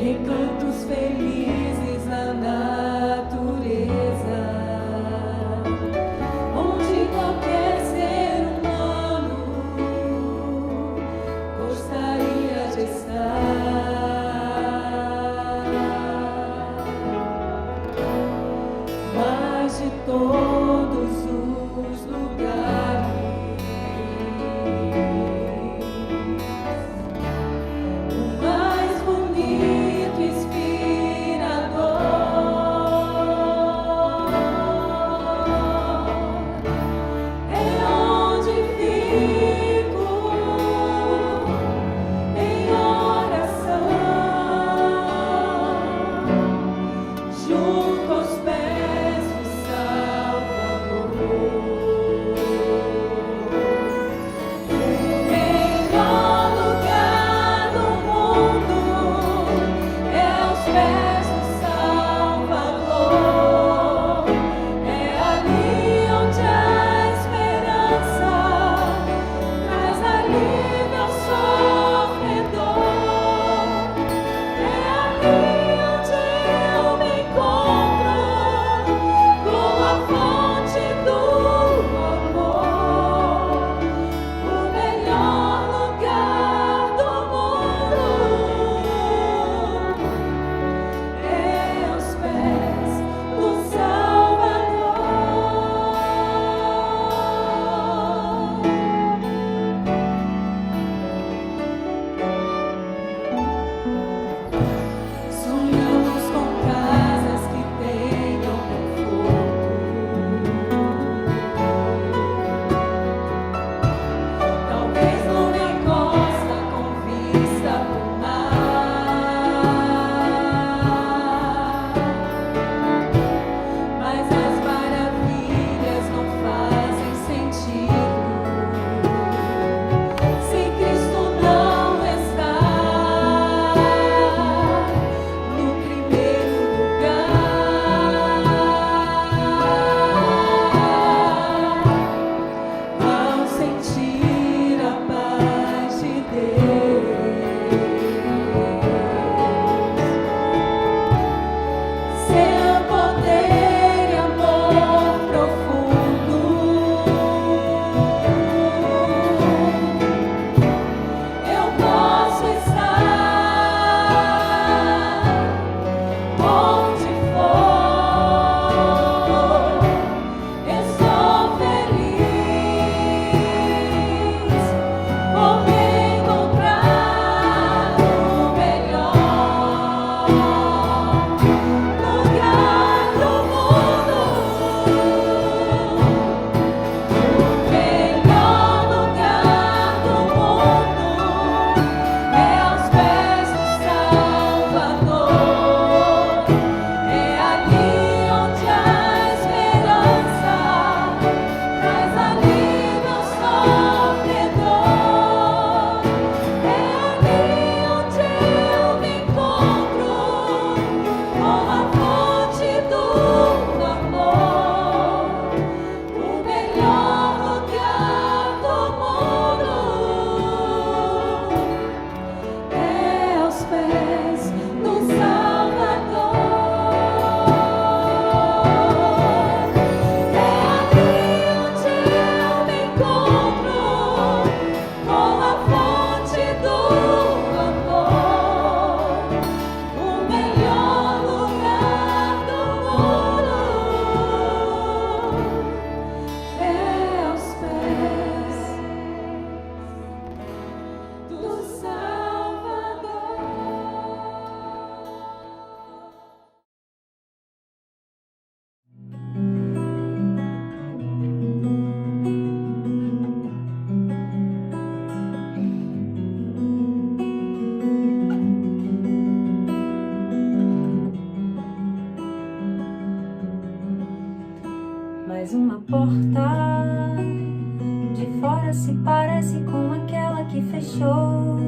recantos felizes na natureza, onde qualquer ser humano gostaria de estar. Mas de todos os lugares, o mais bonito e inspirador é onde fico em oração, junto aos pés do Salvador. O melhor lugar do mundo é aos pés do Salvador. É ali onde a esperança traz alívio ao sofredor. É ali onde eu me encontro com a fonte do amor. O melhor lugar do mundo é aos pés do Salvador. Sonhamos com casas que tenham conforto, talvez numa costa com vista pro mar. Mas as maravilhas não fazem sentido se Cristo não está no primeiro lugar. Ao sentir a paz de Deus, seu poder e amor profundo, eu posso estar onde for. Eu sou feliz por me encontrar no melhor lugar do mundo. O melhor lugar do mundo é aos pés do Salvador. É ali onde a esperança traz alívio ao sofredor. É ali onde eu me encontro com a fonte do amor. O melhor lugar do mundo é aos pés do Salvador. É ali onde eu me encontro com a fonte do amor. O melhor lugar do mundo é aos pés do Salvador. Mais uma porta de fora se parece com aquela que fechou,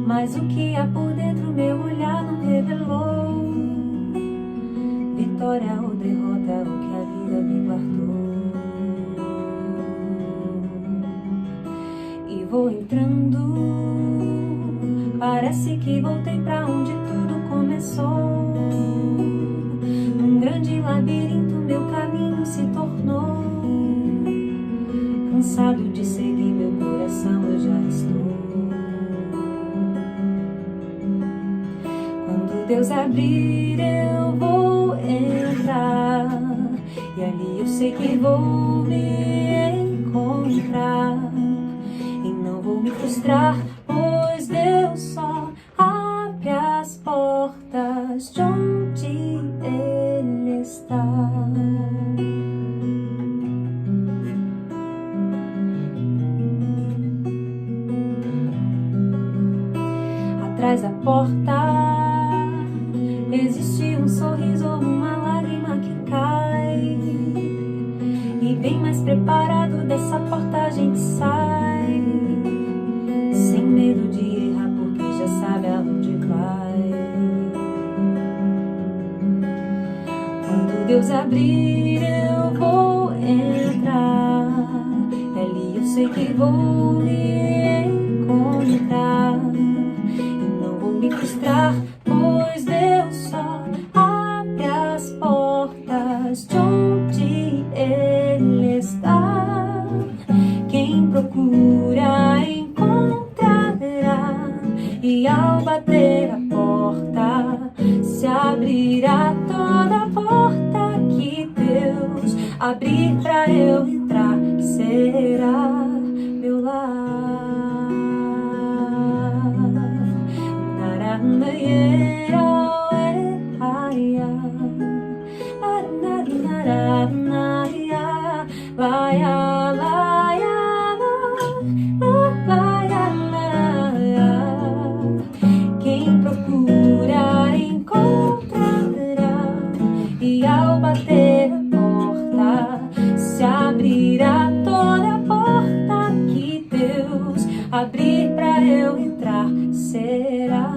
mas o que há por dentro meu olhar não revelou. Vitória ou derrota, o que a vida me guardou. E vou entrando Parece que voltei pra onde tudo começou. Um grande labirinto meu caminho se tornou. Cansado de seguir meu coração, eu já estou. Quando Deus abrir, eu vou entrar. E ali eu sei que vou me encontrar. E não vou me frustrar, pois Deus só abre as portas de onde Ele está. Atrás da porta existe um sorriso ou uma lágrima que cai. E bem mais preparado dessa porta a gente sai. Sem medo de errar porque já sabe aonde vai. Quando Deus abrir eu vou entrar. E ali eu sei que vou me encontrar. E não vou me frustrar, pois Deus só abre as portas de onde Ele está. Quem procura encontrará, e ao bater a porta se abrirá toda a porta que Deus abrir pra eu entrar, que será meu lar. Quem procura encontrará, e ao bater a porta se abrirá toda a porta que Deus abrir pra eu entrar, será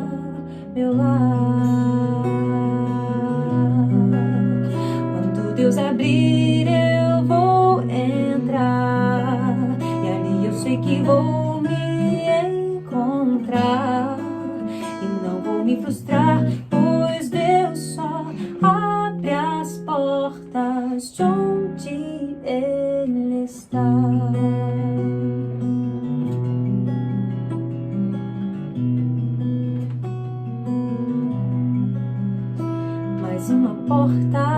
meu lar. Quando Deus abrir eu vou entrar, e ali eu sei que vou me encontrar. E não vou me frustrar, pois Deus só abre as portas de onde Ele está. Mais uma porta.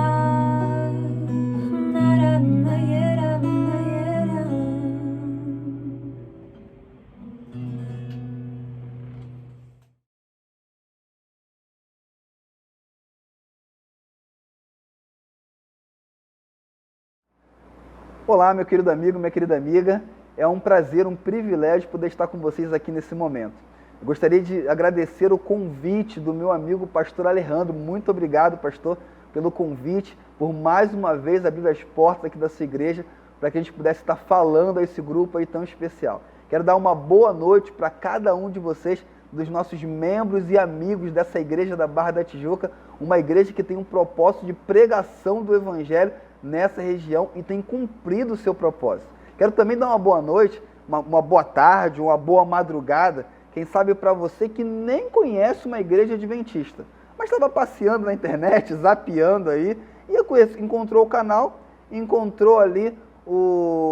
Olá, meu querido amigo, minha querida amiga. É um prazer, um privilégio poder estar com vocês aqui nesse momento. Eu gostaria de agradecer o convite do meu amigo pastor Alejandro. Muito obrigado, pastor, pelo convite, por mais uma vez abrir as portas aqui da sua igreja para que a gente pudesse estar falando a esse grupo aí tão especial. Quero dar uma boa noite para cada um de vocês, dos nossos membros e amigos dessa igreja da Barra da Tijuca, uma igreja que tem um propósito de pregação do Evangelho nessa região e tem cumprido o seu propósito. Quero também dar uma boa noite, uma boa tarde, uma boa madrugada, quem sabe para você que nem conhece uma igreja adventista, mas estava passeando na internet, zapeando aí, e encontrou o canal, encontrou ali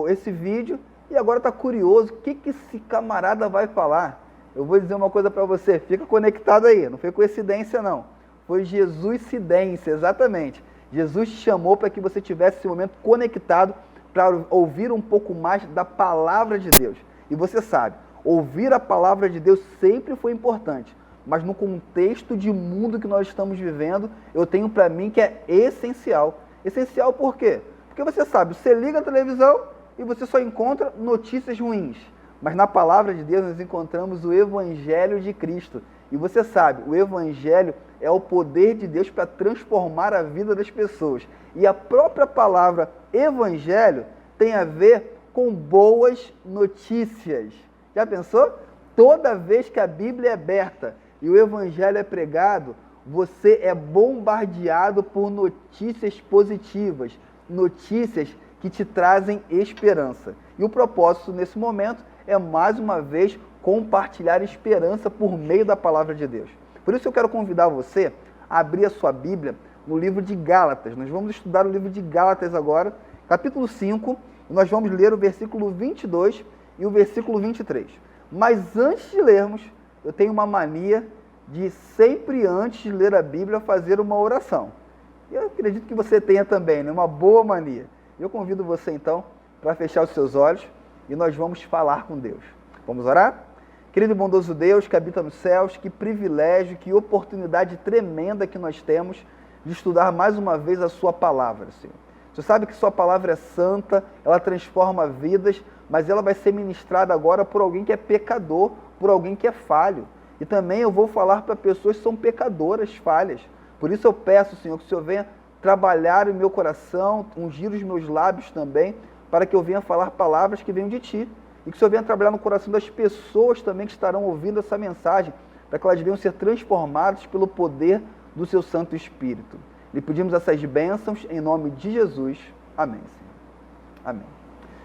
esse vídeo e agora está curioso, o que esse camarada vai falar? Eu vou dizer uma coisa para você, fica conectado aí, não foi coincidência não, foi Jesuscidência, exatamente. Jesus te chamou para que você tivesse esse momento conectado para ouvir um pouco mais da palavra de Deus. E você sabe, ouvir a palavra de Deus sempre foi importante, mas no contexto de mundo que nós estamos vivendo, eu tenho para mim que é essencial. Essencial por quê? Porque você sabe, você liga a televisão e você só encontra notícias ruins. Mas na palavra de Deus nós encontramos o Evangelho de Cristo. E você sabe, o Evangelho é o poder de Deus para transformar a vida das pessoas. E a própria palavra Evangelho tem a ver com boas notícias. Já pensou? Toda vez que a Bíblia é aberta e o Evangelho é pregado, você é bombardeado por notícias positivas, notícias que te trazem esperança. E o propósito nesse momento é mais uma vez compartilhar esperança por meio da palavra de Deus. Por isso eu quero convidar você a abrir a sua Bíblia no livro de Gálatas. Nós vamos estudar o livro de Gálatas agora, capítulo 5, e nós vamos ler o versículo 22 e o versículo 23. Mas antes de lermos, eu tenho uma mania de sempre antes de ler a Bíblia fazer uma oração. Eu acredito que você tenha também, né? Uma boa mania. Eu convido você então para fechar os seus olhos e nós vamos falar com Deus. Vamos orar? Querido e bondoso Deus que habita nos céus, que privilégio, que oportunidade tremenda que nós temos de estudar mais uma vez a sua palavra, Senhor. Você sabe que sua palavra é santa, ela transforma vidas, mas ela vai ser ministrada agora por alguém que é pecador, por alguém que é falho. E também eu vou falar para pessoas que são pecadoras, falhas. Por isso eu peço, Senhor, que o Senhor venha trabalhar o meu coração, ungir os meus lábios também, para que eu venha falar palavras que venham de Ti. E que o Senhor venha trabalhar no coração das pessoas também que estarão ouvindo essa mensagem, para que elas venham ser transformadas pelo poder do Seu Santo Espírito. Lhe pedimos essas bênçãos em nome de Jesus. Amém, Senhor. Amém.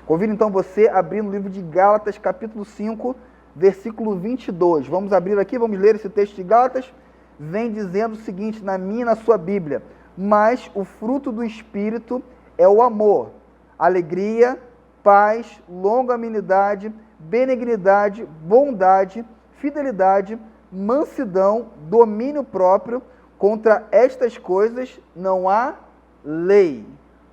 Convido então você a abrir no livro de Gálatas, capítulo 5, versículo 22. Vamos abrir aqui, vamos ler esse texto de Gálatas. Vem dizendo o seguinte, na minha e na sua Bíblia: mas o fruto do Espírito é o amor, alegria, paz, longanimidade, benignidade, bondade, fidelidade, mansidão, domínio próprio. Contra estas coisas não há lei.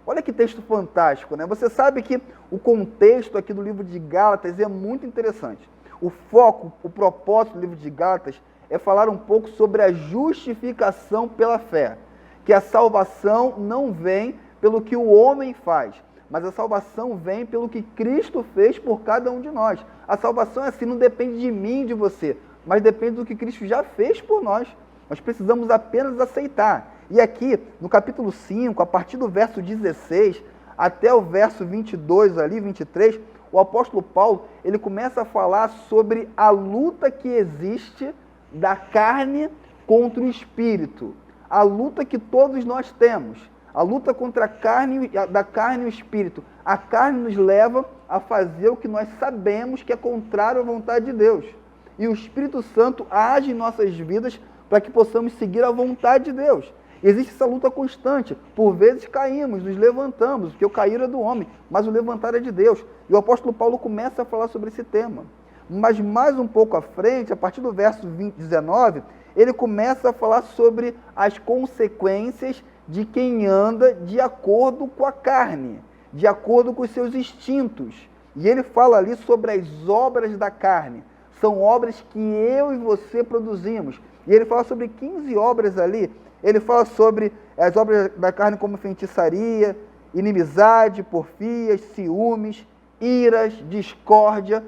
Olha que texto fantástico, né? Você sabe que o contexto aqui do livro de Gálatas é muito interessante. O foco, o propósito do livro de Gálatas é falar um pouco sobre a justificação pela fé. Que a salvação não vem pelo que o homem faz, mas a salvação vem pelo que Cristo fez por cada um de nós. A salvação é assim, não depende de mim e de você, mas depende do que Cristo já fez por nós. Nós precisamos apenas aceitar. E aqui, no capítulo 5, a partir do verso 16 até o verso 22, ali, 23, o apóstolo Paulo, ele começa a falar sobre a luta que existe da carne contra o espírito. A luta que todos nós temos. A luta contra a carne, da carne e o espírito. A carne nos leva a fazer o que nós sabemos que é contrário à vontade de Deus. E o Espírito Santo age em nossas vidas para que possamos seguir a vontade de Deus. Existe essa luta constante. Por vezes caímos, nos levantamos, porque o cair é do homem, mas o levantar é de Deus. E o apóstolo Paulo começa a falar sobre esse tema. Mas mais um pouco à frente, a partir do verso 19, ele começa a falar sobre as consequências de quem anda de acordo com a carne, de acordo com os seus instintos. E ele fala ali sobre as obras da carne. São obras que eu e você produzimos. E ele fala sobre 15 obras ali. Ele fala sobre as obras da carne como feitiçaria, inimizade, porfias, ciúmes, iras, discórdia.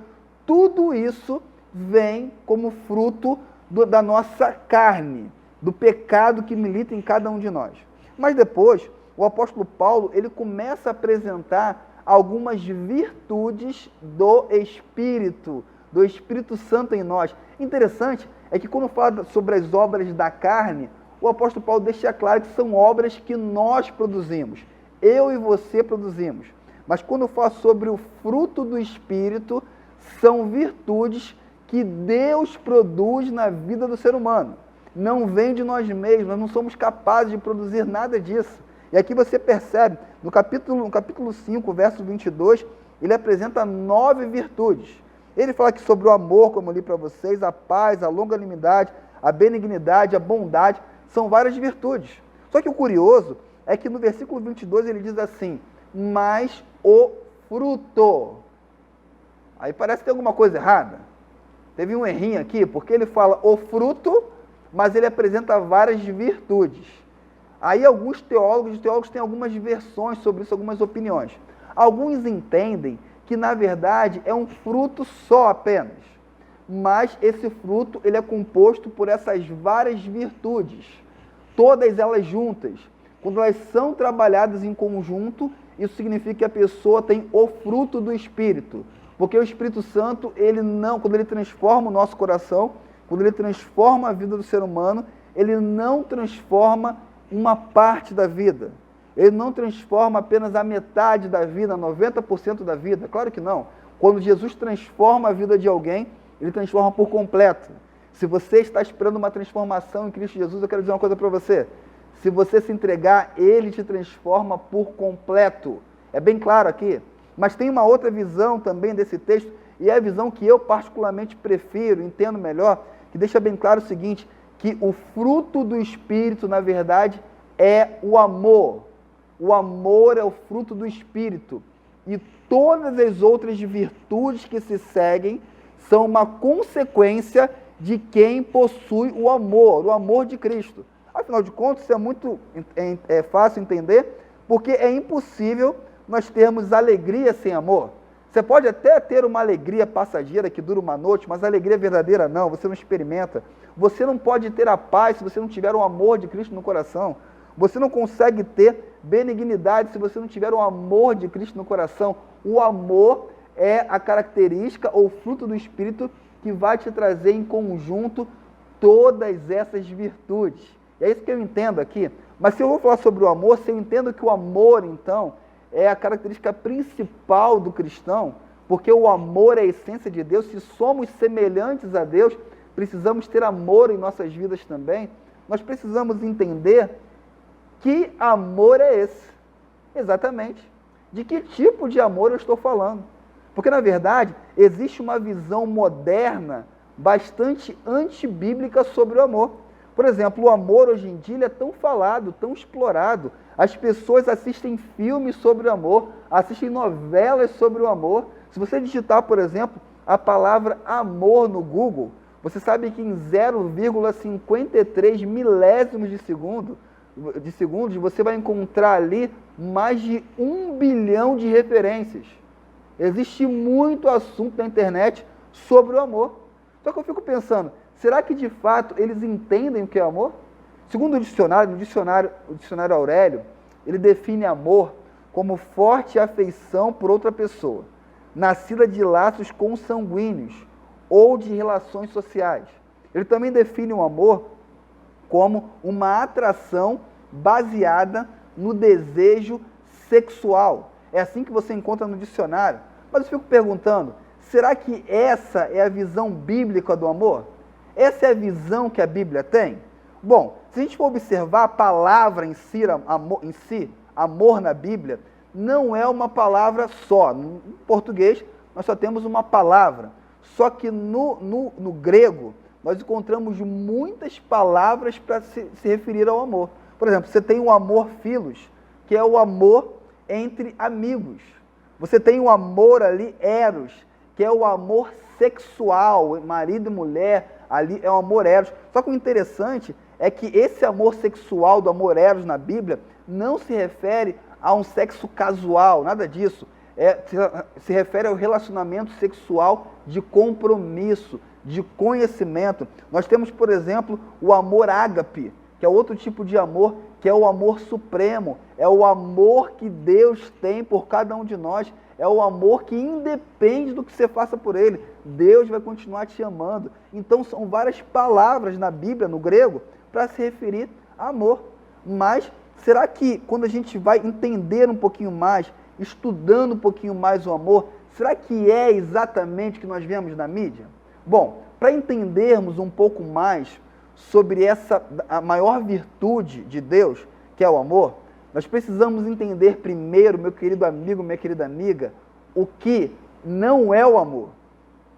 Tudo isso vem como fruto da nossa carne, do pecado que milita em cada um de nós. Mas depois, o apóstolo Paulo, ele começa a apresentar algumas virtudes do Espírito Santo em nós. Interessante é que quando fala sobre as obras da carne, o apóstolo Paulo deixa claro que são obras que nós produzimos, eu e você produzimos. Mas quando fala sobre o fruto do Espírito, são virtudes que Deus produz na vida do ser humano. Não vem de nós mesmos, nós não somos capazes de produzir nada disso. E aqui você percebe, no capítulo 5, verso 22, ele apresenta 9 virtudes. Ele fala aqui sobre o amor, como eu li para vocês, a paz, a longanimidade, a benignidade, a bondade, são várias virtudes. Só que o curioso é que no versículo 22 ele diz assim, mas o fruto. Aí parece que tem alguma coisa errada. Teve um errinho aqui, porque ele fala o fruto, mas ele apresenta várias virtudes. Aí alguns teólogos têm algumas versões sobre isso, algumas opiniões. Alguns entendem que na verdade é um fruto só apenas, mas esse fruto ele é composto por essas várias virtudes, todas elas juntas. Quando elas são trabalhadas em conjunto, isso significa que a pessoa tem o fruto do Espírito, porque o Espírito Santo, quando ele transforma o nosso coração, quando ele transforma a vida do ser humano, ele não transforma uma parte da vida. Ele não transforma apenas a metade da vida, 90% da vida. Claro que não. Quando Jesus transforma a vida de alguém, ele transforma por completo. Se você está esperando uma transformação em Cristo Jesus, eu quero dizer uma coisa para você. Se você se entregar, ele te transforma por completo. É bem claro aqui. Mas tem uma outra visão também desse texto, e é a visão que eu particularmente prefiro, entendo melhor, que deixa bem claro o seguinte, que o fruto do Espírito, na verdade, é o amor. O amor é o fruto do Espírito. E todas as outras virtudes que se seguem são uma consequência de quem possui o amor de Cristo. Afinal de contas, isso é muito fácil entender, porque é impossível nós termos alegria sem amor. Você pode até ter uma alegria passageira que dura uma noite, mas a alegria verdadeira não, você não experimenta. Você não pode ter a paz se você não tiver o amor de Cristo no coração. Você não consegue ter benignidade se você não tiver o amor de Cristo no coração. O amor é a característica ou fruto do Espírito que vai te trazer em conjunto todas essas virtudes. E é isso que eu entendo aqui. Mas se eu vou falar sobre o amor, se eu entendo que o amor, então, é a característica principal do cristão, porque o amor é a essência de Deus, se somos semelhantes a Deus, precisamos ter amor em nossas vidas também, nós precisamos entender que amor é esse. Exatamente. De que tipo de amor eu estou falando? Porque, na verdade, existe uma visão moderna bastante antibíblica sobre o amor. Por exemplo, o amor hoje em dia é tão falado, tão explorado. As pessoas assistem filmes sobre o amor, assistem novelas sobre o amor. Se você digitar, por exemplo, a palavra amor no Google, você sabe que em 0,53 milésimos de segundos você vai encontrar ali mais de 1 bilhão de referências. Existe muito assunto na internet sobre o amor. Só que eu fico pensando, será que de fato eles entendem o que é amor? Segundo o dicionário, o dicionário Aurélio, ele define amor como forte afeição por outra pessoa, nascida de laços consanguíneos ou de relações sociais. Ele também define o amor como uma atração baseada no desejo sexual. É assim que você encontra no dicionário. Mas eu fico perguntando, será que essa é a visão bíblica do amor? Essa é a visão que a Bíblia tem? Bom, se a gente for observar a palavra em si, amor na Bíblia, não é uma palavra só. No português, nós só temos uma palavra. Só que no grego, nós encontramos muitas palavras para se referir ao amor. Por exemplo, você tem o amor philos, que é o amor entre amigos. Você tem o amor ali, eros, que é o amor sexual, marido e mulher, ali é o amor eros. Só que o interessante é que esse amor sexual do amor eros na Bíblia não se refere a um sexo casual, nada disso. Se refere ao relacionamento sexual de compromisso, de conhecimento. Nós temos, por exemplo, o amor ágape, que é outro tipo de amor, que é o amor supremo, é o amor que Deus tem por cada um de nós, é o amor que independe do que você faça por ele, Deus vai continuar te amando. Então são várias palavras na Bíblia, no grego, para se referir a amor. Mas será que quando a gente vai entender um pouquinho mais, estudando um pouquinho mais o amor, será que é exatamente o que nós vemos na mídia? Bom, para entendermos um pouco mais sobre a maior virtude de Deus, que é o amor, nós precisamos entender primeiro, meu querido amigo, minha querida amiga, o que não é o amor.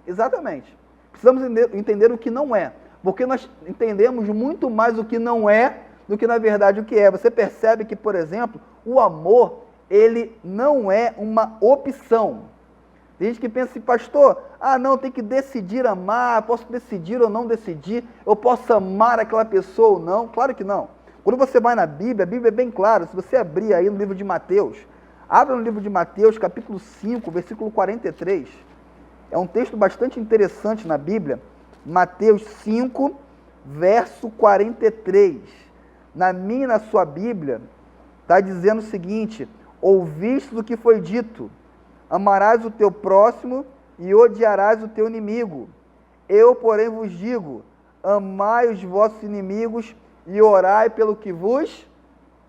Exatamente. Precisamos entender o que não é, porque nós entendemos muito mais o que não é do que, na verdade, o que é. Você percebe que, por exemplo, o amor, ele não é uma opção. Tem gente que pensa assim, pastor, não, tem que decidir amar, posso decidir ou não decidir, eu posso amar aquela pessoa ou não. Claro que não. Quando você vai na Bíblia, a Bíblia é bem clara. Se você abrir aí no livro de Mateus, abra no livro de Mateus, capítulo 5, versículo 43. É um texto bastante interessante na Bíblia. Mateus 5, verso 43. Na minha e na sua Bíblia, está dizendo o seguinte: ouviste do que foi dito, amarás o teu próximo e odiarás o teu inimigo. Eu, porém, vos digo, amai os vossos inimigos e orai pelo que vos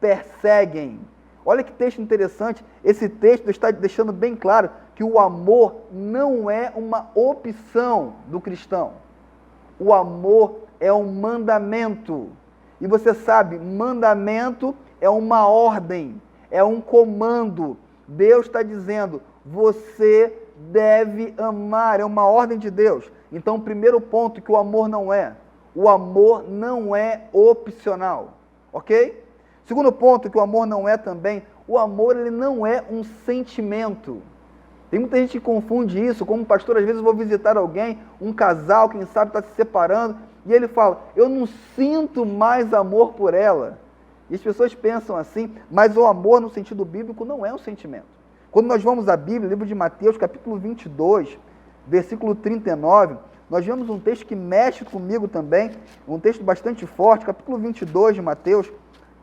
perseguem. Olha que texto interessante. Esse texto está deixando bem claro que o amor não é uma opção do cristão. O amor é um mandamento. E você sabe, mandamento é uma ordem, é um comando. Deus está dizendo, você deve amar, é uma ordem de Deus. Então, o primeiro ponto que o amor não é opcional, ok? Segundo ponto que o amor não é também, o amor ele não é um sentimento. Tem muita gente que confunde isso, como pastor, às vezes eu vou visitar alguém, um casal, quem sabe está se separando, e ele fala, eu não sinto mais amor por ela. E as pessoas pensam assim, mas o amor no sentido bíblico não é um sentimento. Quando nós vamos à Bíblia, livro de Mateus, capítulo 22, versículo 39, nós vemos um texto que mexe comigo também, um texto bastante forte, capítulo 22 de Mateus.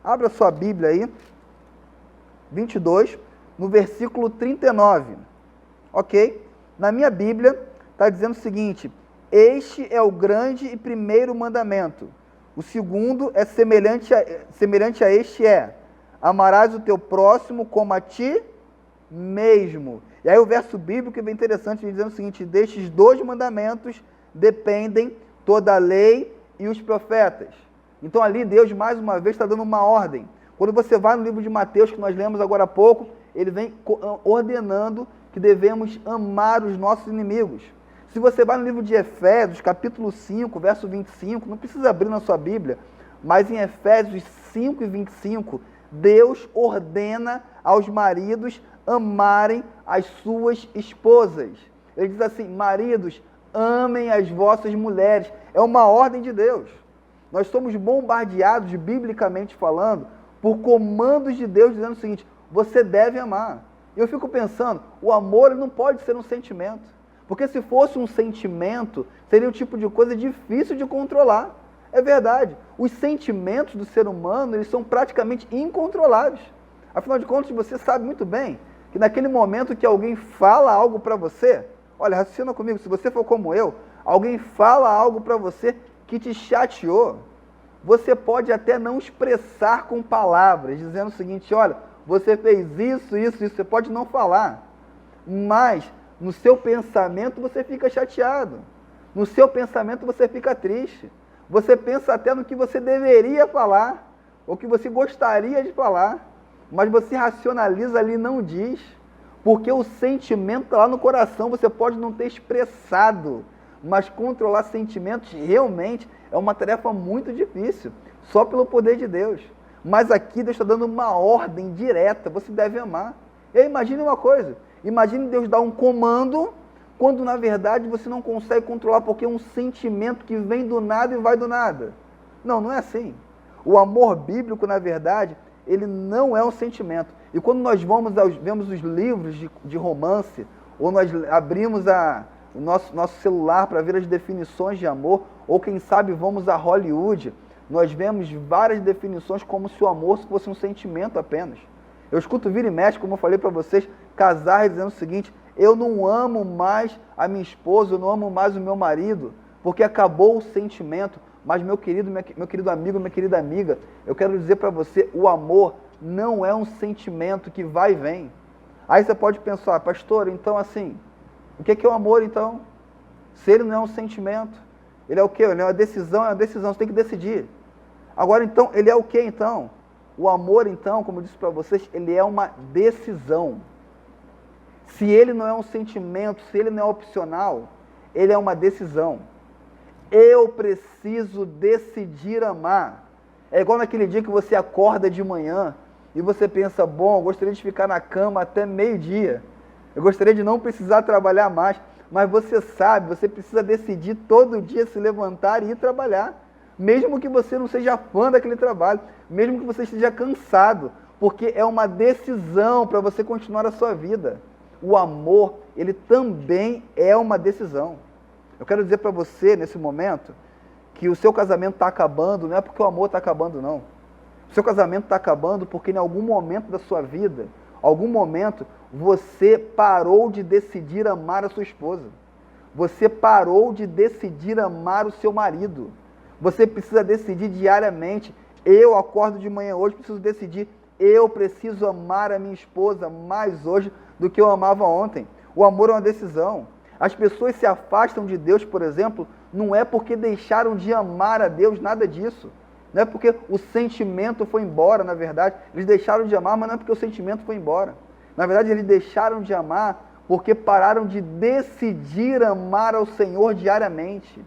Abra sua Bíblia aí, 22, no versículo 39, ok? Na minha Bíblia está dizendo o seguinte, este é o grande e primeiro mandamento. O segundo é semelhante a este amarás o teu próximo como a ti mesmo. E aí o verso bíblico é bem interessante, dizendo o seguinte, destes 2 mandamentos dependem toda a lei e os profetas. Então ali Deus mais uma vez está dando uma ordem. Quando você vai no livro de Mateus, que nós lemos agora há pouco, ele vem ordenando que devemos amar os nossos inimigos. Se você vai no livro de Efésios, capítulo 5, verso 25, não precisa abrir na sua Bíblia, mas em Efésios 5 e 25, Deus ordena aos maridos amarem as suas esposas. Ele diz assim, maridos, amem as vossas mulheres. É uma ordem de Deus. Nós somos bombardeados, biblicamente falando, por comandos de Deus dizendo o seguinte, você deve amar. E eu fico pensando, o amor não pode ser um sentimento. Porque se fosse um sentimento, seria um tipo de coisa difícil de controlar. É verdade. Os sentimentos do ser humano, eles são praticamente incontroláveis. Afinal de contas, você sabe muito bem que naquele momento que alguém fala algo para você, olha, raciocina comigo, se você for como eu, alguém fala algo para você que te chateou, você pode até não expressar com palavras, dizendo o seguinte, olha, você fez isso, você pode não falar, mas no seu pensamento você fica chateado, no seu pensamento você fica triste, você pensa até no que você deveria falar, ou que você gostaria de falar, mas você racionaliza ali e não diz, porque o sentimento está lá no coração, você pode não ter expressado, mas controlar sentimentos realmente é uma tarefa muito difícil, só pelo poder de Deus. Mas aqui Deus está dando uma ordem direta, você deve amar. E aí imagine uma coisa, imagine Deus dar um comando, quando na verdade você não consegue controlar, porque é um sentimento que vem do nada e vai do nada. Não, não é assim. O amor bíblico, na verdade, ele não é um sentimento. E quando nós vemos os livros de romance, ou nós abrimos o nosso celular para ver as definições de amor, ou quem sabe vamos a Hollywood, nós vemos várias definições como se o amor fosse um sentimento apenas. Eu escuto vira e mexe, como eu falei para vocês, casais dizendo o seguinte, eu não amo mais a minha esposa, eu não amo mais o meu marido, porque acabou o sentimento. Mas meu querido amigo, minha querida amiga, eu quero dizer para você, o amor não é um sentimento que vai e vem. Aí você pode pensar, pastor, então assim, o que é o amor então? Se ele não é um sentimento, ele é o quê? Ele é uma decisão, você tem que decidir. Agora então, ele é o quê então? O amor então, como eu disse para vocês, ele é uma decisão. Se ele não é um sentimento, se ele não é opcional, ele é uma decisão. Eu preciso decidir amar. É igual naquele dia que você acorda de manhã e você pensa, bom, eu gostaria de ficar na cama até meio-dia. Eu gostaria de não precisar trabalhar mais. Mas você sabe, você precisa decidir todo dia se levantar e ir trabalhar. Mesmo que você não seja fã daquele trabalho, mesmo que você esteja cansado, porque é uma decisão para você continuar a sua vida. O amor, ele também é uma decisão. Eu quero dizer para você, nesse momento, que o seu casamento está acabando, não é porque o amor está acabando, não. O seu casamento está acabando porque em algum momento da sua vida, algum momento, você parou de decidir amar a sua esposa. Você parou de decidir amar o seu marido. Você precisa decidir diariamente. Eu acordo de manhã hoje, preciso decidir. Eu preciso amar a minha esposa mais hoje do que eu amava ontem. O amor é uma decisão. As pessoas se afastam de Deus, por exemplo, não é porque deixaram de amar a Deus, nada disso. Não é porque o sentimento foi embora, na verdade. Eles deixaram de amar, mas não é porque o sentimento foi embora. Na verdade, eles deixaram de amar porque pararam de decidir amar ao Senhor diariamente.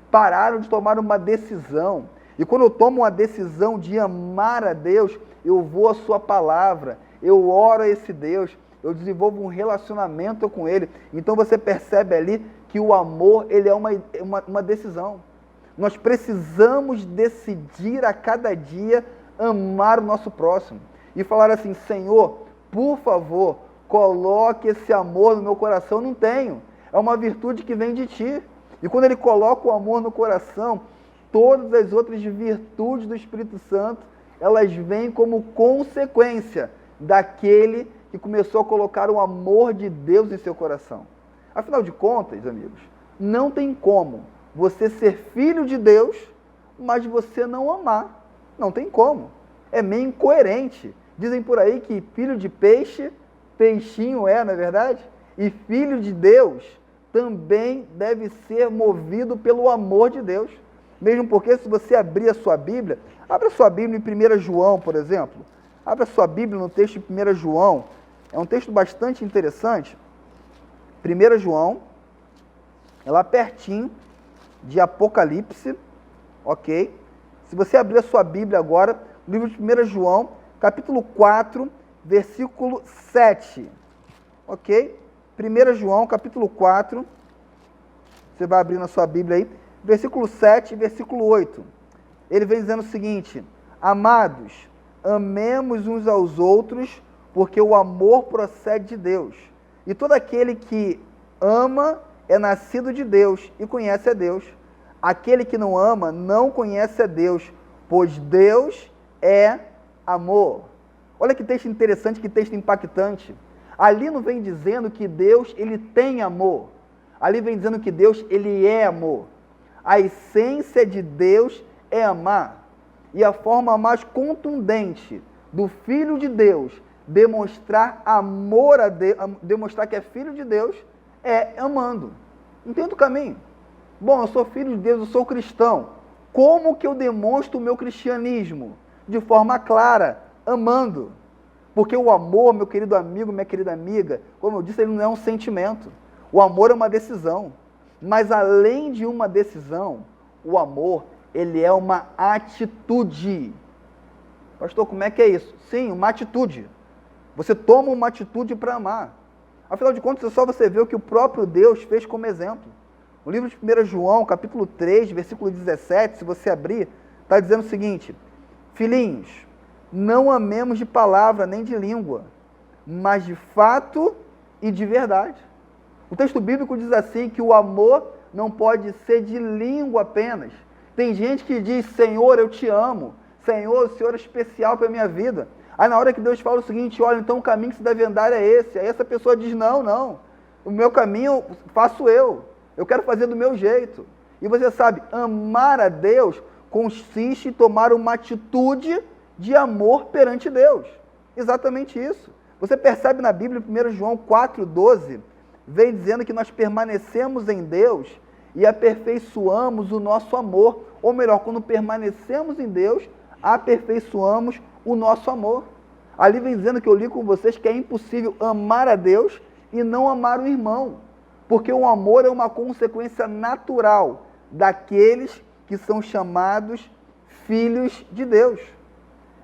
Pararam de tomar uma decisão. E quando eu tomo uma decisão de amar a Deus, eu vou à sua palavra, eu oro a esse Deus, eu desenvolvo um relacionamento com Ele. Então você percebe ali que o amor, ele é uma decisão. Nós precisamos decidir a cada dia amar o nosso próximo. E falar assim, Senhor, por favor, coloque esse amor no meu coração. Não tenho. É uma virtude que vem de Ti. E quando Ele coloca o amor no coração, todas as outras virtudes do Espírito Santo, elas vêm como consequência daquele que começou a colocar o amor de Deus em seu coração. Afinal de contas, amigos, não tem como você ser filho de Deus, mas você não amar. Não tem como. É meio incoerente. Dizem por aí que filho de peixe, peixinho é, não é verdade? E filho de Deus também deve ser movido pelo amor de Deus. Mesmo porque se você abrir a sua Bíblia, abra a sua Bíblia em 1 João, por exemplo. Abra a sua Bíblia no texto de 1 João. É um texto bastante interessante. 1 João, é lá pertinho de Apocalipse, ok? Se você abrir a sua Bíblia agora, no livro de 1 João, capítulo 4, versículo 7, ok? 1 João, capítulo 4, você vai abrir na sua Bíblia aí, versículo 7 e versículo 8. Ele vem dizendo o seguinte: amados, amemos uns aos outros, porque o amor procede de Deus. E todo aquele que ama é nascido de Deus e conhece a Deus. Aquele que não ama não conhece a Deus, pois Deus é amor. Olha que texto interessante, que texto impactante. Ali não vem dizendo que Deus, ele tem amor. Ali vem dizendo que Deus, ele é amor. A essência de Deus é amar. E a forma mais contundente do Filho de Deus demonstrar amor a Deus, demonstrar que é filho de Deus, é amando. Não tem outro caminho. Bom, eu sou filho de Deus, eu sou cristão. Como que eu demonstro o meu cristianismo? De forma clara, amando. Porque o amor, meu querido amigo, minha querida amiga, como eu disse, ele não é um sentimento. O amor é uma decisão. Mas além de uma decisão, o amor, ele é uma atitude. Pastor, como é que é isso? Sim, uma atitude. Você toma uma atitude para amar. Afinal de contas, é só você ver o que o próprio Deus fez como exemplo. No livro de 1 João, capítulo 3, versículo 17, se você abrir, está dizendo o seguinte: filhinhos, não amemos de palavra nem de língua, mas de fato e de verdade. O texto bíblico diz assim, que o amor não pode ser de língua apenas. Tem gente que diz, Senhor, eu te amo. Senhor, o Senhor é especial para a minha vida. Aí na hora que Deus fala o seguinte, olha, então o caminho que se deve andar é esse. Aí essa pessoa diz, não, o meu caminho faço eu quero fazer do meu jeito. E você sabe, amar a Deus consiste em tomar uma atitude de amor perante Deus. Exatamente isso. Você percebe na Bíblia, 1 João 4,12, vem dizendo que nós permanecemos em Deus e aperfeiçoamos o nosso amor. Ou melhor, quando permanecemos em Deus, aperfeiçoamos o nosso amor. Ali vem dizendo que eu li com vocês que é impossível amar a Deus e não amar o irmão, porque o amor é uma consequência natural daqueles que são chamados filhos de Deus.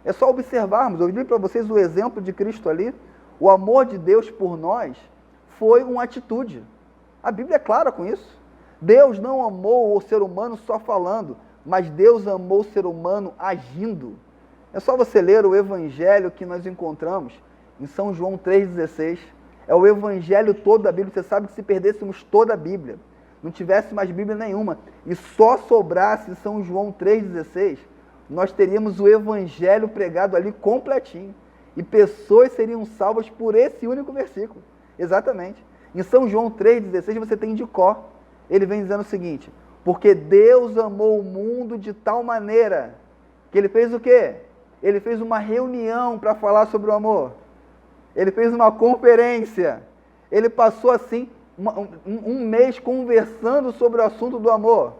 É só observarmos, eu li para vocês o exemplo de Cristo ali, o amor de Deus por nós foi uma atitude. A Bíblia é clara com isso. Deus não amou o ser humano só falando, mas Deus amou o ser humano agindo. É só você ler o evangelho que nós encontramos em São João 3,16. É o evangelho todo da Bíblia. Você sabe que se perdêssemos toda a Bíblia, não tivesse mais Bíblia nenhuma, e só sobrasse São João 3,16, nós teríamos o evangelho pregado ali completinho. E pessoas seriam salvas por esse único versículo. Exatamente. Em São João 3,16 você tem de cor. Ele vem dizendo o seguinte: porque Deus amou o mundo de tal maneira que ele fez o quê? Ele fez uma reunião para falar sobre o amor. Ele fez uma conferência. Ele passou assim um mês conversando sobre o assunto do amor.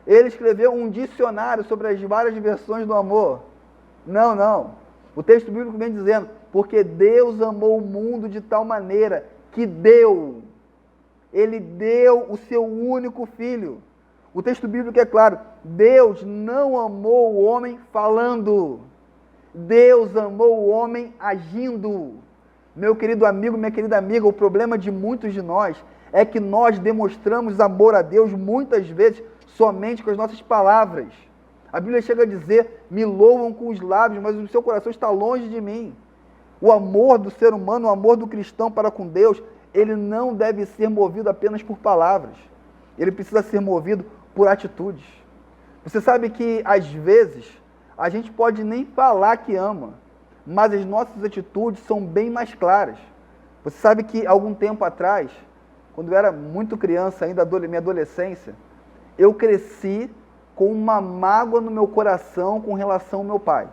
Ele escreveu um dicionário sobre as várias versões do amor. Não, não. O texto bíblico vem dizendo, porque Deus amou o mundo de tal maneira que deu. Ele deu o seu único filho. O texto bíblico é claro, Deus não amou o homem falando. Deus amou o homem agindo. Meu querido amigo, minha querida amiga, o problema de muitos de nós é que nós demonstramos amor a Deus muitas vezes somente com as nossas palavras. A Bíblia chega a dizer, me louvam com os lábios, mas o seu coração está longe de mim. O amor do ser humano, o amor do cristão para com Deus, ele não deve ser movido apenas por palavras. Ele precisa ser movido por atitudes. Você sabe que, às vezes, a gente pode nem falar que ama, mas as nossas atitudes são bem mais claras. Você sabe que, algum tempo atrás, quando eu era muito criança, ainda minha adolescência, eu cresci com uma mágoa no meu coração com relação ao meu pai.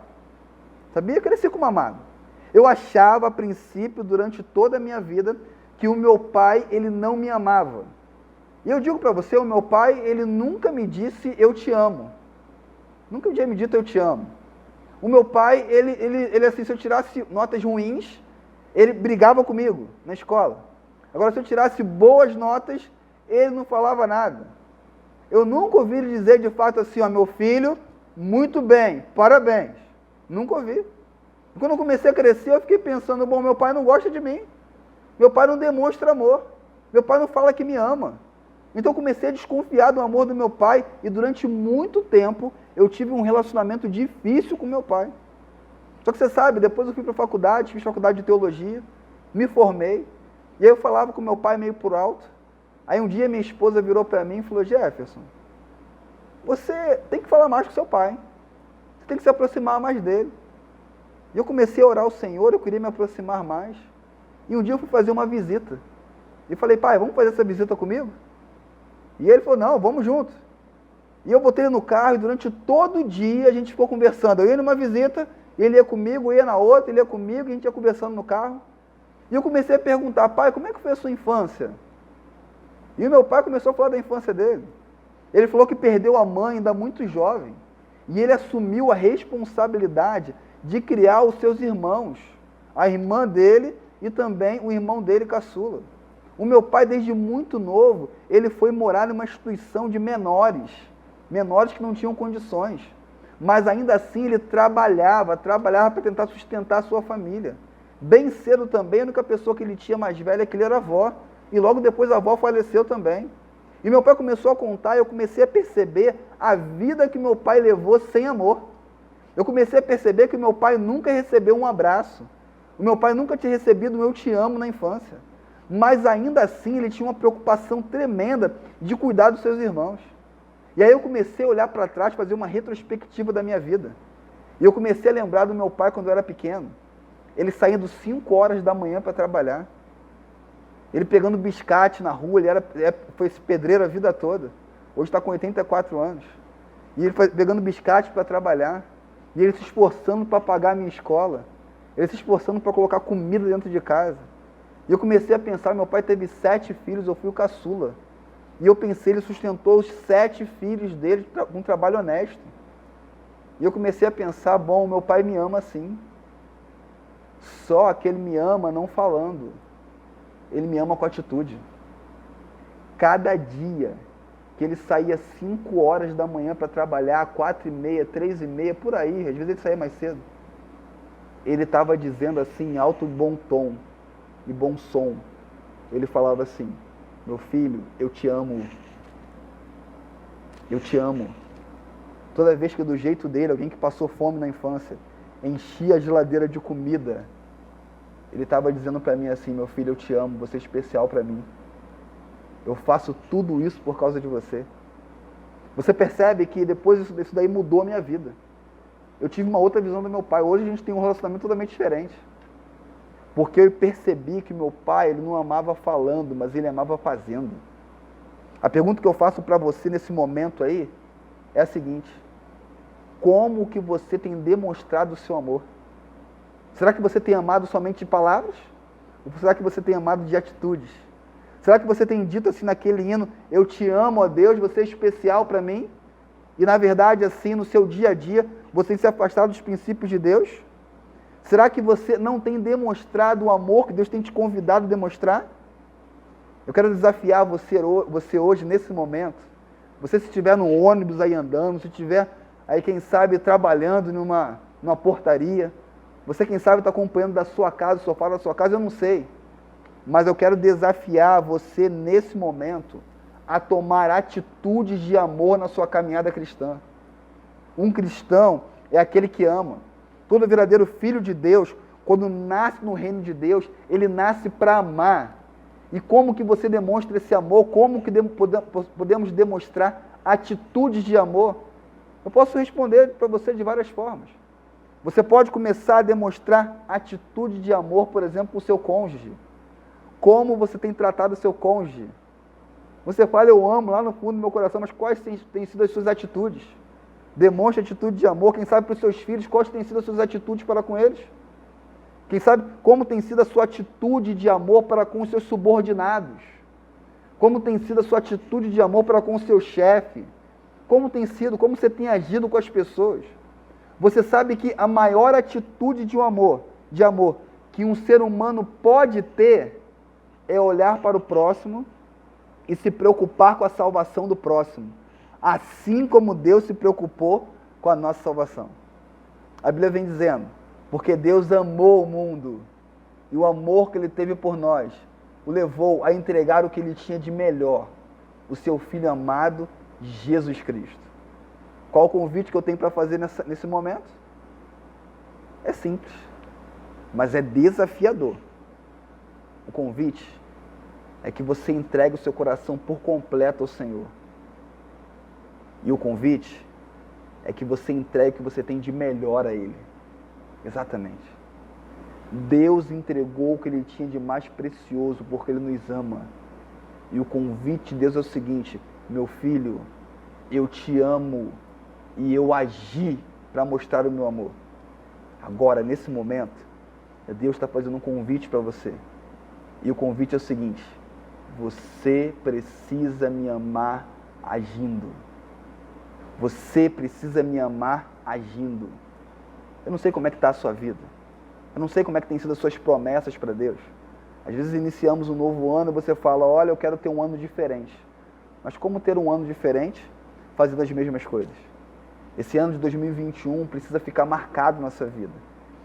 Sabia? Eu cresci com uma mágoa. Eu achava, a princípio, durante toda a minha vida, que o meu pai, ele não me amava. E eu digo para você, o meu pai, ele nunca me disse, eu te amo. Nunca tinha me dito, eu te amo. O meu pai, ele assim, se eu tirasse notas ruins, ele brigava comigo na escola. Agora, se eu tirasse boas notas, ele não falava nada. Eu nunca ouvi ele dizer de fato assim, ó, meu filho, muito bem, parabéns. Nunca ouvi. Quando eu comecei a crescer, eu fiquei pensando, bom, meu pai não gosta de mim. Meu pai não demonstra amor. Meu pai não fala que me ama. Então eu comecei a desconfiar do amor do meu pai e durante muito tempo eu tive um relacionamento difícil com meu pai. Só que você sabe, depois eu fui para a faculdade, fiz faculdade de teologia, me formei, e aí eu falava com meu pai meio por alto. Aí um dia minha esposa virou para mim e falou, Jefferson, você tem que falar mais com seu pai, você tem que se aproximar mais dele. E eu comecei a orar ao Senhor, eu queria me aproximar mais. E um dia eu fui fazer uma visita. E falei, pai, vamos fazer essa visita comigo? E ele falou, não, vamos juntos. E eu botei ele no carro e durante todo o dia a gente ficou conversando. Eu ia numa visita, ele ia comigo, eu ia na outra, ele ia comigo, e a gente ia conversando no carro. E eu comecei a perguntar, pai, como é que foi a sua infância? E o meu pai começou a falar da infância dele. Ele falou que perdeu a mãe ainda muito jovem. E ele assumiu a responsabilidade de criar os seus irmãos. A irmã dele e também o irmão dele, caçula. O meu pai, desde muito novo, ele foi morar numa instituição de menores que não tinham condições. Mas ainda assim ele trabalhava para tentar sustentar a sua família. Bem cedo também, a única pessoa que ele tinha mais velha que ele era a avó. E logo depois a avó faleceu também. E meu pai começou a contar e eu comecei a perceber a vida que meu pai levou sem amor. Eu comecei a perceber que meu pai nunca recebeu um abraço. O meu pai nunca tinha recebido um eu te amo na infância. Mas ainda assim ele tinha uma preocupação tremenda de cuidar dos seus irmãos. E aí eu comecei a olhar para trás, fazer uma retrospectiva da minha vida. E eu comecei a lembrar do meu pai quando eu era pequeno. Ele saindo 5 horas da manhã para trabalhar. Ele pegando biscate na rua, foi esse pedreiro a vida toda. Hoje está com 84 anos. E ele pegando biscate para trabalhar. E ele se esforçando para pagar a minha escola. Ele se esforçando para colocar comida dentro de casa. E eu comecei a pensar, meu pai teve 7 filhos, eu fui o caçula. E eu pensei, ele sustentou os 7 filhos dele com um trabalho honesto. E eu comecei a pensar, bom, meu pai me ama sim. Só que ele me ama não falando. Ele me ama com atitude. Cada dia que ele saía 5 horas da manhã para trabalhar, 4h30, 3h30, por aí, às vezes ele saía mais cedo. Ele estava dizendo assim, em alto bom tom e bom som. Ele falava assim, meu filho, eu te amo. Eu te amo. Toda vez que do jeito dele, alguém que passou fome na infância, enchia a geladeira de comida, ele estava dizendo para mim assim, meu filho, eu te amo, você é especial para mim. Eu faço tudo isso por causa de você. Você percebe que depois isso daí mudou a minha vida. Eu tive uma outra visão do meu pai. Hoje a gente tem um relacionamento totalmente diferente. Porque eu percebi que meu pai, ele não amava falando, mas ele amava fazendo. A pergunta que eu faço para você nesse momento aí é a seguinte: como que você tem demonstrado o seu amor? Será que você tem amado somente de palavras? Ou será que você tem amado de atitudes? Será que você tem dito assim naquele hino, eu te amo, ó Deus, você é especial para mim? E na verdade, assim, no seu dia a dia, você tem se afastado dos princípios de Deus? Será que você não tem demonstrado o amor que Deus tem te convidado a demonstrar? Eu quero desafiar você hoje, nesse momento. Você, se estiver no ônibus aí andando, se estiver aí, quem sabe, trabalhando numa portaria, você, quem sabe, está acompanhando da sua casa, do sofá da sua casa, eu não sei. Mas eu quero desafiar você, nesse momento, a tomar atitudes de amor na sua caminhada cristã. Um cristão é aquele que ama. Todo verdadeiro filho de Deus, quando nasce no reino de Deus, ele nasce para amar. E como que você demonstra esse amor? Como que podemos demonstrar atitudes de amor? Eu posso responder para você de várias formas. Você pode começar a demonstrar atitude de amor, por exemplo, para o seu cônjuge. Como você tem tratado o seu cônjuge? Você fala, eu amo lá no fundo do meu coração, mas quais têm sido as suas atitudes? Demonstre atitude de amor. Quem sabe para os seus filhos, quais têm sido as suas atitudes para com eles? Quem sabe como tem sido a sua atitude de amor para com os seus subordinados? Como tem sido a sua atitude de amor para com o seu chefe? Como você tem agido com as pessoas? Você sabe que a maior atitude de amor que um ser humano pode ter é olhar para o próximo e se preocupar com a salvação do próximo, assim como Deus se preocupou com a nossa salvação. A Bíblia vem dizendo, porque Deus amou o mundo, e o amor que Ele teve por nós o levou a entregar o que Ele tinha de melhor, o seu Filho amado, Jesus Cristo. Qual o convite que eu tenho para fazer nesse momento? É simples, mas é desafiador. O convite é que você entregue o seu coração por completo ao Senhor. E o convite é que você entregue o que você tem de melhor a Ele. Exatamente. Deus entregou o que Ele tinha de mais precioso, porque Ele nos ama. E o convite de Deus é o seguinte, meu filho, eu te amo e eu agi para mostrar o meu amor. Agora, nesse momento, Deus está fazendo um convite para você. E o convite é o seguinte, você precisa me amar agindo. Você precisa me amar agindo. Eu não sei como é que está a sua vida. Eu não sei como é que tem sido as suas promessas para Deus. Às vezes iniciamos um novo ano e você fala, olha, eu quero ter um ano diferente. Mas como ter um ano diferente fazendo as mesmas coisas? Esse ano de 2021 precisa ficar marcado na sua vida.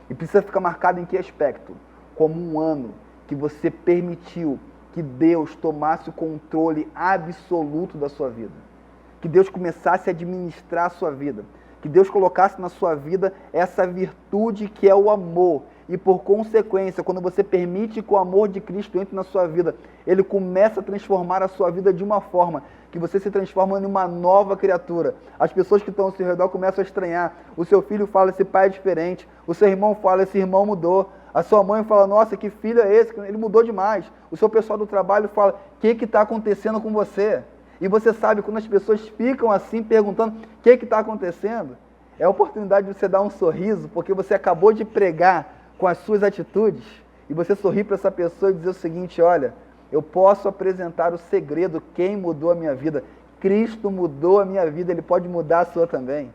E precisa ficar marcado em que aspecto? Como um ano que você permitiu que Deus tomasse o controle absoluto da sua vida. Que Deus começasse a administrar a sua vida. Que Deus colocasse na sua vida essa virtude que é o amor. E por consequência, quando você permite que o amor de Cristo entre na sua vida, Ele começa a transformar a sua vida de uma forma que você se transforma em uma nova criatura. As pessoas que estão ao seu redor começam a estranhar. O seu filho fala, esse pai é diferente. O seu irmão fala, esse irmão mudou. A sua mãe fala, nossa, que filho é esse? Ele mudou demais. O seu pessoal do trabalho fala, o que está acontecendo com você? E você sabe, quando as pessoas ficam assim, perguntando, o que está acontecendo? É a oportunidade de você dar um sorriso, porque você acabou de pregar com as suas atitudes, e você sorrir para essa pessoa e dizer o seguinte, olha, eu posso apresentar o segredo, quem mudou a minha vida. Cristo mudou a minha vida, Ele pode mudar a sua também.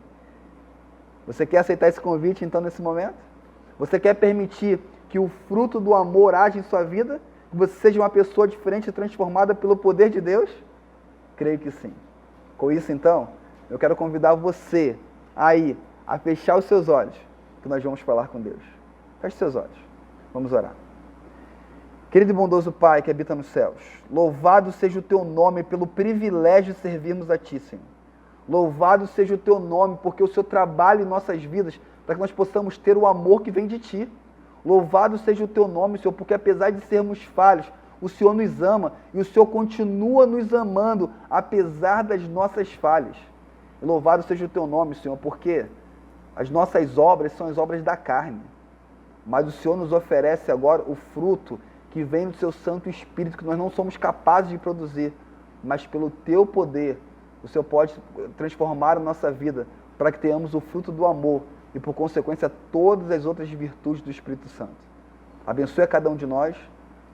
Você quer aceitar esse convite, então, nesse momento? Você quer permitir que o fruto do amor age em sua vida? Que você seja uma pessoa diferente e transformada pelo poder de Deus? Creio que sim. Com isso, então, eu quero convidar você aí a fechar os seus olhos, que nós vamos falar com Deus. Feche seus olhos. Vamos orar. Querido e bondoso Pai que habita nos céus, louvado seja o Teu nome pelo privilégio de servirmos a Ti, Senhor. Louvado seja o Teu nome, porque o Senhor trabalha em nossas vidas para que nós possamos ter o amor que vem de Ti. Louvado seja o Teu nome, Senhor, porque apesar de sermos falhos, o Senhor nos ama e o Senhor continua nos amando, apesar das nossas falhas. E louvado seja o Teu nome, Senhor, porque as nossas obras são as obras da carne. Mas o Senhor nos oferece agora o fruto que vem do Seu Santo Espírito, que nós não somos capazes de produzir, mas pelo Teu poder, o Senhor pode transformar a nossa vida para que tenhamos o fruto do amor e, por consequência, todas as outras virtudes do Espírito Santo. Abençoe a cada um de nós,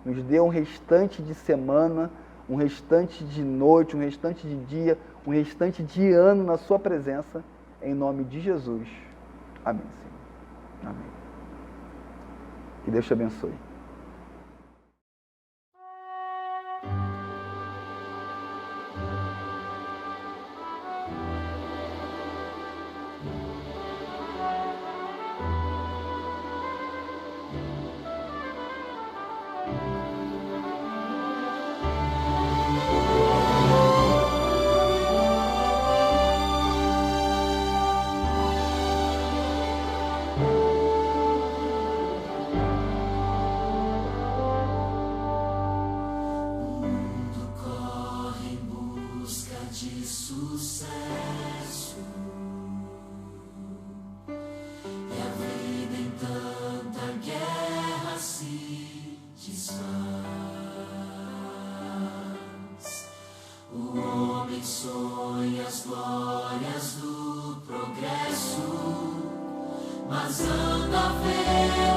nos dê um restante de semana, um restante de noite, um restante de dia, um restante de ano na sua presença, em nome de Jesus. Amém, Senhor. Amém. Que Deus te abençoe. Sonha as glórias do progresso, mas anda a ver